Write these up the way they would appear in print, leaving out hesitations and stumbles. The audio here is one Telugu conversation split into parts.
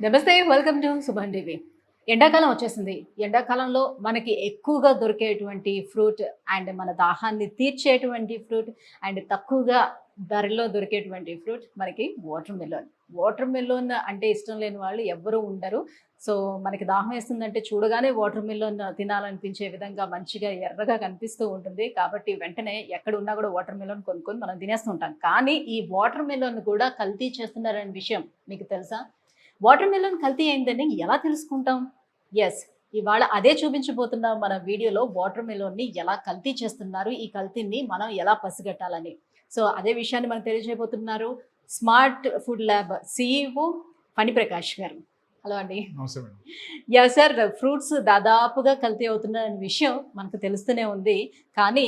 నమస్తే, వెల్కమ్ టు సుభాన్ టీవీ. ఎండాకాలం వచ్చేసింది. ఎండాకాలంలో మనకి ఎక్కువగా దొరికేటువంటి ఫ్రూట్ అండ్ మన దాహాన్ని తీర్చేటువంటి ఫ్రూట్ అండ్ తక్కువగా ధరలో దొరికేటువంటి ఫ్రూట్ మనకి వాటర్ మెలోన్. వాటర్ మెలోన్ అంటే ఇష్టం లేని వాళ్ళు ఎవ్వరూ ఉండరు. సో మనకి దాహం వేస్తుందంటే చూడగానే వాటర్ మెలోన్ తినాలనిపించే విధంగా మంచిగా ఎర్రగా కనిపిస్తూ ఉంటుంది. కాబట్టి వెంటనే ఎక్కడ ఉన్నా కూడా వాటర్ మెలోన్ కొనుక్కొని మనం తినేస్తూ ఉంటాం. కానీ ఈ వాటర్ మెలోన్ కూడా కల్తీ చేస్తున్నారనే విషయం మీకు తెలుసా? వాటర్ మెలన్ కల్తీ అయిందని ఎలా తెలుసుకుంటాం? ఎస్, ఇవాళ అదే చూపించబోతున్నాం మన వీడియోలో. వాటర్ మెలోన్ని ఎలా కల్తీ చేస్తున్నారు, ఈ కల్తీని మనం ఎలా పసిగట్టాలని. సో అదే విషయాన్ని మనం తెలియజేయబోతున్నారు స్మార్ట్ ఫుడ్ ల్యాబ్ సిఇఓ ఫణిప్రకాష్ గారు. హలో అండి. యా సార్, ఫ్రూట్స్ దాదాపుగా కల్తీ అవుతున్నారనే విషయం మనకు తెలుస్తూనే ఉంది. కానీ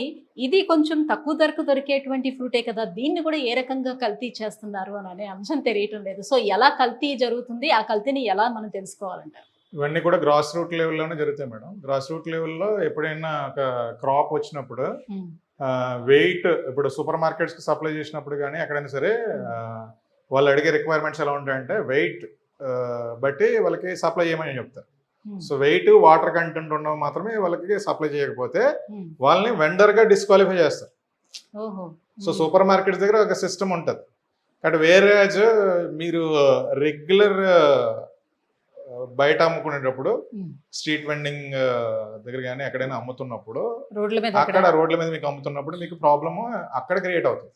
ఇది కొంచెం తక్కువ ధరకు దొరికేటువంటి ఫ్రూటే కదా, దీన్ని కూడా ఏ రకంగా కల్తీ చేస్తున్నారు అనే అంశం తెలియటం లేదు. సో ఎలా కల్తీ జరుగుతుంది, ఆ కల్తీని ఎలా మనం తెలుసుకోవాలంటారు? ఇవన్నీ కూడా గ్రాస్ రూట్ లెవెల్లోనే జరుగుతాయి మేడం. గ్రాస్ రూట్ లెవెల్లో ఎప్పుడైనా ఒక క్రాప్ వచ్చినప్పుడు వెయిట్, ఇప్పుడు సూపర్ మార్కెట్స్కి సప్లై చేసినప్పుడు కానీ ఎక్కడైనా సరే వాళ్ళు అడిగే రిక్వైర్మెంట్స్ ఎలా ఉంటాయంటే వెయిట్ బట్టి వాళ్ళకి సప్లై చేయమని చెప్తారు. సో వెయిట్, వాటర్ కంటెంట్ ఉండడం మాత్రమే వాళ్ళకి సప్లై చేయకపోతే వాళ్ళని వెండర్గా డిస్క్వాలిఫై చేస్తారు. సో సూపర్ మార్కెట్స్ దగ్గర ఒక సిస్టమ్ ఉంటుంది. కాబట్టి వేరే మీరు రెగ్యులర్ బయట అమ్ముకునేటప్పుడు స్ట్రీట్ వెండింగ్ దగ్గర కానీ ఎక్కడైనా అమ్ముతున్నప్పుడు అక్కడ రోడ్ల మీద మీకు అమ్ముతున్నప్పుడు మీకు ప్రాబ్లమ్ అక్కడ క్రియేట్ అవుతుంది.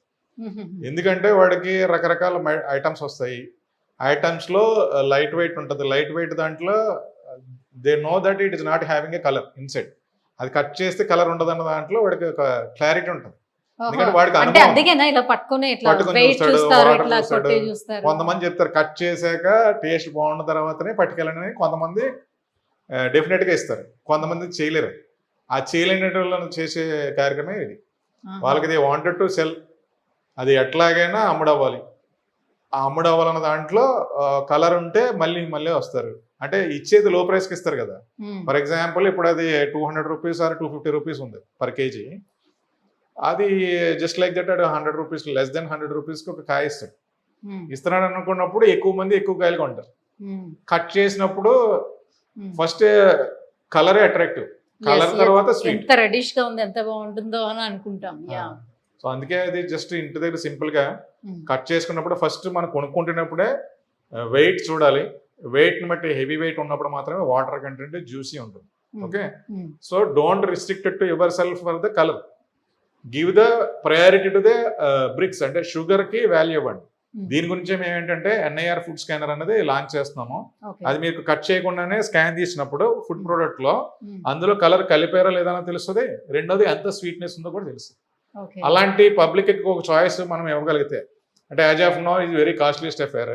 ఎందుకంటే వాడికి రకరకాల ఐటమ్స్ వస్తాయి. ఐటమ్స్లో లైట్ వెయిట్ ఉంటుంది. లైట్ వెయిట్ దాంట్లో they know that it is not having a colour inside. అది కట్ చేస్తే కలర్ ఉండదు అన్న దాంట్లో వాడికి ఒక క్లారిటీ ఉంటుంది. ఎందుకంటే వాడికి కొంతమంది చెప్తారు కట్ చేశాక టేస్ట్ బాగున్న తర్వాతనే పట్టుకెళ్ళని, కొంతమంది డెఫినెట్ గా ఇస్తారు, కొంతమంది చేయలేరు. ఆ చేయలేని వాళ్ళని చేసే కార్యక్రమే ఇది. వాళ్ళకి ఇది వాంటెడ్ టు సెల్, అది ఎట్లాగైనా అమ్ముడవ్వాలి. ఆ అమ్ముడవ్వాలన్న దాంట్లో కలర్ ఉంటే మళ్ళీ మళ్ళీ వస్తారు. అంటే ఇచ్చేది లో ప్రైస్కి ఇస్తారు కదా. ఫర్ ఎగ్జాంపుల్ ఇప్పుడు అది 200 రూపీస్ ఆర్ 250 రూపీస్ ఉంది పర్ కేజీ. అది just like that 100 rupees, less than 100 రూపీస్కి ఒక కాయ ఇస్తాడు. ఇస్తున్నాడు అనుకున్నప్పుడు ఎక్కువ మంది ఎక్కువ కాయలు కొంటారు. కట్ చేసినప్పుడు ఫస్ట్ కలరే అట్రాక్టివ్, కలర్ తర్వాత స్వీట్, రెడిష్ గా ఉంది, ఎంత బాగుంటుందో అని అనుకుంటాం. సో అందుకే అది జస్ట్ ఇంటి దగ్గర సింపుల్ గా కట్ చేసుకున్నప్పుడు ఫస్ట్ మనం కొనుక్కుంటున్నప్పుడే వెయిట్ చూడాలి. వెయిట్ ని బట్టి హెవీ వెయిట్ ఉన్నప్పుడు మాత్రమే వాటర్ కంటెంట్ జ్యూసీ ఉంటుంది. Okay, so don't restricted to yourself for the colour. Give the priority to the brix, అంటే షుగర్ కి వాల్యూ ఇవ్వండి. దీని గురించి మేము ఏంటంటే NIR ఫుడ్ స్కానర్ అనేది లాంచ్ చేస్తున్నాము. అది మీకు కట్ చేయకుండానే స్కాన్ తీసినప్పుడు ఫుడ్ ప్రోడక్ట్ లో అందులో కలర్ కలిపారో లేదో తెలుస్తుంది. రెండోది ఎంత స్వీట్నెస్ ఉందో కూడా తెలుస్తుంది. అలాంటి పబ్లిక్ ఒక చాయిస్ మనం ఇవ్వగలిగితే, అంటే యాజ్ ఆఫ్ నో ఇది వెరీ కాస్ట్లీస్ట్ అఫేర్.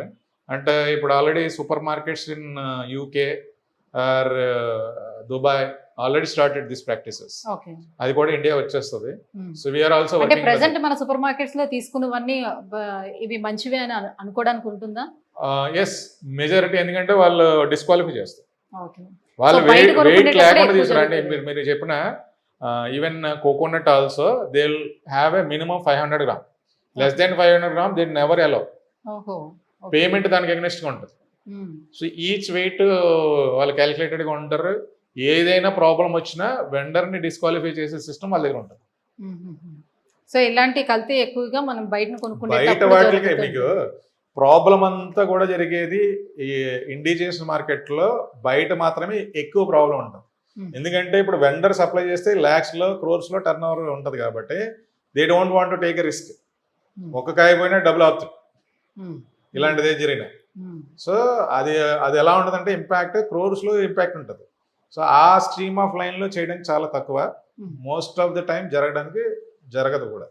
అంటే ఇప్పుడు already super markets in UK or Dubai already started this practices. అది కూడా ఇండియా వచ్చేస్తుంది. So we are also working. Present మన సూపర్ మార్కెట్స్ లో తీసుకున్నవన్నీ ఇవి మంచివే అని అనుకోవడానికి ఉంటుందా? Yes, majority. ఎందుకంటే వాళ్ళు డిస్క్వాలిఫై చేస్తారు. వాళ్ళు వెయిట్ లేకుండా తీసుకురండి. మీరు చెప్పిన even coconut also they will have a minimum 500 gram. Less than 500 gram they never allow. Payment దానికి అగ్నెస్ట్ గా ఉంటుంది. సో ఈచ్ వెయిట్ వాళ్ళు క్యాలిక్యులేటెడ్ గా ఉంటారు. ఏదైనా ప్రాబ్లం వచ్చినా వెండర్ ని డిస్క్వాలిఫై చేసే సిస్టమ్ వాళ్ళ దగ్గర ఉంటుంది. సో ఇలాంటి కల్తీ ఎక్కువగా మనం బయట వాటికి మీకు ప్రాబ్లం అంతా కూడా జరిగేది ఈ ఇండిజినస్ మార్కెట్ లో బయట మాత్రమే ఎక్కువ ప్రాబ్లం ఉంటుంది. ఎందుకంటే ఇప్పుడు వెండర్ సప్లై చేస్తే lakhs లో crores లో టర్న్ ఓవర్ ఉంటుంది. కాబట్టి they don't want to take a risk. ఒక కాయ పోయినా డబుల్ అవుతుంది ఇలాంటిదే జరిగిన. సో అది ఎలా ఉంటుందంటే ఇంపాక్ట్ crores లో ఇంపాక్ట్ ఉంటుంది. సో ఆ స్ట్రీమ్ ఆఫ్ లైన్ లో చేయడానికి చాలా తక్కువ, మోస్ట్ ఆఫ్ ద టైం జరగదు కూడా.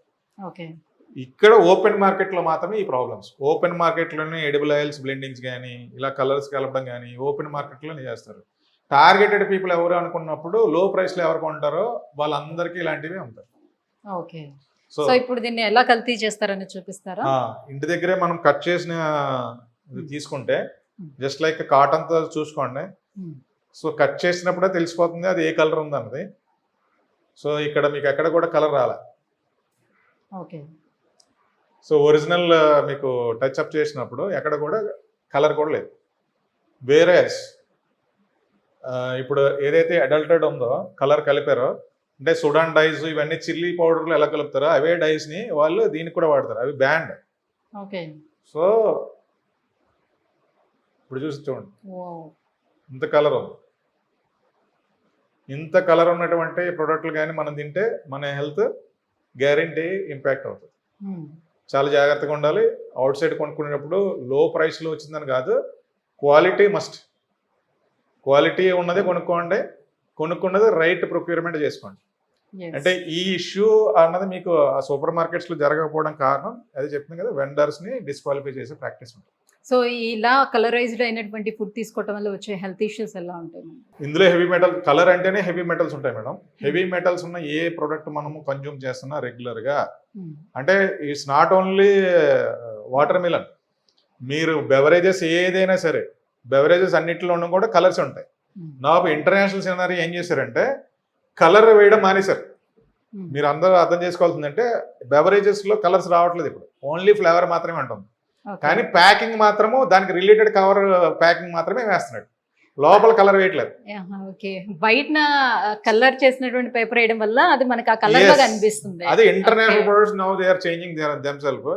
ఇక్కడ ఓపెన్ మార్కెట్ లో మాత్రమే ఈ ప్రాబ్లమ్స్. ఓపెన్ మార్కెట్ లోనే ఎడిబుల్ ఆయిల్స్ బ్లెండింగ్స్ కానీ ఇలా కలర్స్ కలపడం కానీ ఓపెన్ మార్కెట్ లోనే చేస్తారు. టార్గెటెడ్ పీపుల్ ఎవరు అనుకున్నప్పుడు లో ప్రైస్ లో ఎవరు కొంటారో వాళ్ళందరికీ ఇలాంటివి ఉంటారు. సో ఇప్పుడు దీన్ని ఎలా కల్తీ చేస్తారని చూపిస్తారా? ఇంటి దగ్గరే మనం కట్ చేసిన తీసుకుంటే జస్ట్ లైక్ కాటన్ తో చూసుకోండి. సో కట్ చేసినప్పుడే తెలిసిపోతుంది అది ఏ కలర్ ఉందన్నది. సో ఇక్కడ మీకు ఎక్కడ కూడా కలర్ రాలే. సో ఒరిజినల్ మీకు టచ్ అప్ చేసినప్పుడు ఎక్కడ కూడా కలర్ కూడా లేదు. వేరేస్ ఇప్పుడు ఏదైతే అడల్టెడ్ ఉందో కలర్ కలిపారో, అంటే సుడాన్ డైస్ ఇవన్నీ చిల్లీ పౌడర్లు ఎలా కలుపుతారో అవే డైస్ని వాళ్ళు దీనికి కూడా వాడతారు, అవి బ్యాండ్. ఓకే. సో ఇప్పుడు చూసి చూడండి, ఇంత కలర్ ఉంది. ఇంత కలర్ ఉన్నటువంటి ప్రోడక్ట్లు కానీ మనం తింటే మన హెల్త్ గ్యారంటీ ఇంపాక్ట్ అవుతుంది. చాలా జాగ్రత్తగా ఉండాలి. అవుట్ సైడ్ కొనుక్కునేటప్పుడు లో ప్రైస్లో వచ్చిందని కాదు, క్వాలిటీ మస్ట్. క్వాలిటీ ఉన్నదే కొనుక్కోండి, కొనుక్కున్నది రైట్ ప్రొక్యూర్మెంట్ చేసుకోండి. అంటే ఈ ఇష్యూ అన్నది మీకు ఆ సూపర్ మార్కెట్స్లో జరగకపోవడం కారణం అది చెప్పింది కదా, వెండర్స్ని డిస్క్వాలిఫై చేసే ప్రాక్టీస్ ఉంటుంది. సో ఇలా కలరైజ్డ్ అయినటువంటి ఫుడ్ తీసుకోవడం వల్ల వచ్చే హెల్త్ ఇష్యూస్ ఎలా ఉంటాయి? ఇందులో హెవీ మెటల్, కలర్ అంటేనే హెవీ మెటల్స్ ఉంటాయి మేడం. హెవీ మెటల్స్ ఉన్న ఏ ప్రోడక్ట్ మనము కన్జ్యూమ్ చేస్తున్నా రెగ్యులర్గా, అంటే it's not only water melon, మీరు బెవరేజెస్ ఏదైనా సరే, బెవరేజెస్ అన్నింటిలోనూ కూడా కలర్స్ ఉంటాయి. నాకు ఇంటర్నేషనల్ సినారీ ఏం చేశారంటే కలర్ వేయడం మానేశారు. మీరు అందరూ అర్థం చేసుకోవాల్సిందంటే బెవరేజెస్లో కలర్స్ రావట్లేదు ఇప్పుడు, ఓన్లీ ఫ్లేవర్ మాత్రమే ఉంటుంది. కానీ ప్యాకింగ్ మాత్రము దానికి రిలేటెడ్ కవర్ ప్యాకింగ్ మాత్రమే వేస్తున్నాడు, లోపల కలర్ వేయట్లేదు. ఓకే, బయట కలర్ చేసినటువంటి పేపర్ వేయడం వల్ల అది మనకి ఆ కలర్ లాగా అనిపిస్తుంది. అది international products now they are changing themselves.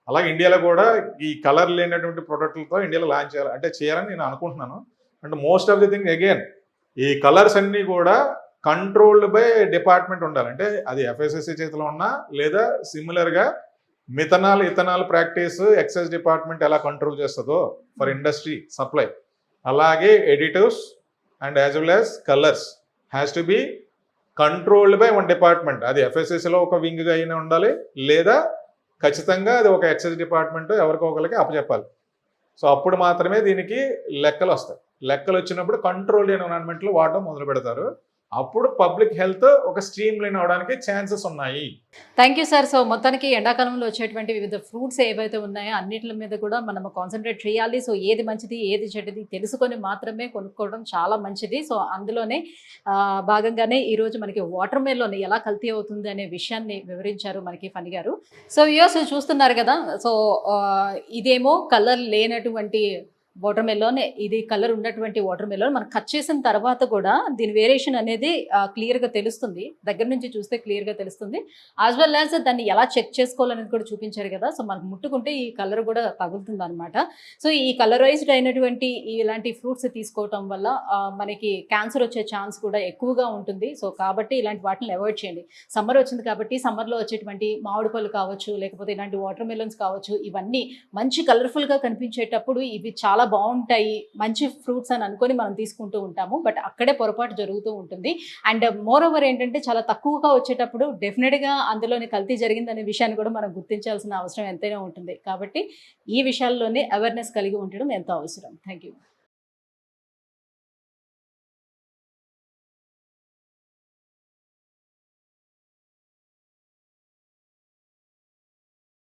అలాగే ఇండియాలో కూడా ఈ కలర్ లేనటువంటి ప్రొడక్ట్లతో ఇండియాలో లాంచ్ చేయాలి, అంటే చేయాలని నేను అనుకుంటున్నాను. అంటే most of the thing again ఈ కలర్స్ అన్ని కూడా కంట్రోల్డ్ బై డిపార్ట్మెంట్ ఉండాలి. అంటే అది ఎఫ్ఎస్ఎస్సి చేతిలో ఉన్నా, లేదా సిమిలర్గా methanol ethanol practice excise department ఎలా కంట్రోల్ చేస్తుందో ఫర్ ఇండస్ట్రీ సప్లై, అలాగే additives and as well as colours has to be controlled by one department. అది ఎఫ్ఎస్ఎస్సిలో ఒక వింగ్గా అయినా ఉండాలి, లేదా ఖచ్చితంగా అది ఒక ఎక్సైజ్ డిపార్ట్మెంట్ ఎవరికో ఒకరికి అప్పచెప్పాలి. సో అప్పుడు మాత్రమే దీనికి లెక్కలు వస్తాయి. లెక్కలు వచ్చినప్పుడు కంట్రోల్డ్ ఎన్విరాన్మెంట్లో వాడడం మొదలు పెడతారు. అప్పుడు పబ్లిక్ హెల్త్ ఒక స్ట్రీమ్ లైన్ అవడానికి ఛాన్సెస్ ఉన్నాయి. Thank you sir. సో మొత్తానికి ఎండాకాలంలో వచ్చేటువంటి వివిధ ఫ్రూట్స్ ఏవైతే ఉన్నాయో అన్నిటి మీద కూడా మనం కాన్సన్ట్రేట్ చేయాలి. సో ఏది మంచిది ఏది చెడ్డది తెలుసుకొని మాత్రమే కొనుక్కోవడం చాలా మంచిది. సో అందులోనే భాగంగానే ఈరోజు మనకి వాటర్ మెలోన్ ఎలా కల్తీ అవుతుంది అనే విషయాన్ని వివరించారు మనకి ఫణి గారు. సో వ్యూవర్స్ చూస్తున్నారు కదా, సో ఇదేమో కలర్ లేనటువంటి వాటర్ మెలోన్, ఇది కలర్ ఉన్నటువంటి వాటర్ మెలోన్. మనం కట్ చేసిన తర్వాత కూడా దీని వేరియేషన్ అనేది క్లియర్గా తెలుస్తుంది, దగ్గర నుంచి చూస్తే క్లియర్గా తెలుస్తుంది. యాజ్ వెల్ యాజ్ దాన్ని ఎలా చెక్ చేసుకోవాలనేది కూడా చూపించారు కదా. సో మనకు ముట్టుకుంటే ఈ కలర్ కూడా తగులుతుంది అనమాట. సో ఈ కలరైజ్డ్ అయినటువంటి ఇలాంటి ఫ్రూట్స్ తీసుకోవటం వల్ల మనకి క్యాన్సర్ వచ్చే ఛాన్స్ కూడా ఎక్కువగా ఉంటుంది. సో కాబట్టి ఇలాంటి వాటిని అవాయిడ్ చేయండి. సమ్మర్ వచ్చింది కాబట్టి సమ్మర్లో వచ్చేటువంటి మామిడి పళ్ళు కావచ్చు, లేకపోతే ఇలాంటి వాటర్ మెలోన్స్ కావచ్చు, ఇవన్నీ మంచి కలర్ఫుల్గా కనిపించేటప్పుడు ఇవి చాలా బాగుంటాయి, మంచి ఫ్రూట్స్ అని అనుకొని మనం తీసుకుంటూ ఉంటాము. బట్ అక్కడే పొరపాటు జరుగుతూ ఉంటుంది. అండ్ మోర్ ఓవర్ ఏంటంటే చాలా తక్కువగా వచ్చేటప్పుడు డెఫినెట్గా అందులోని కల్తీ జరిగిందనే విషయాన్ని కూడా మనం గుర్తించాల్సిన అవసరం ఎంతైనా ఉంటుంది. కాబట్టి ఈ విషయాల్లోనే అవేర్నెస్ కలిగి ఉండడం ఎంతో అవసరం. Thank you.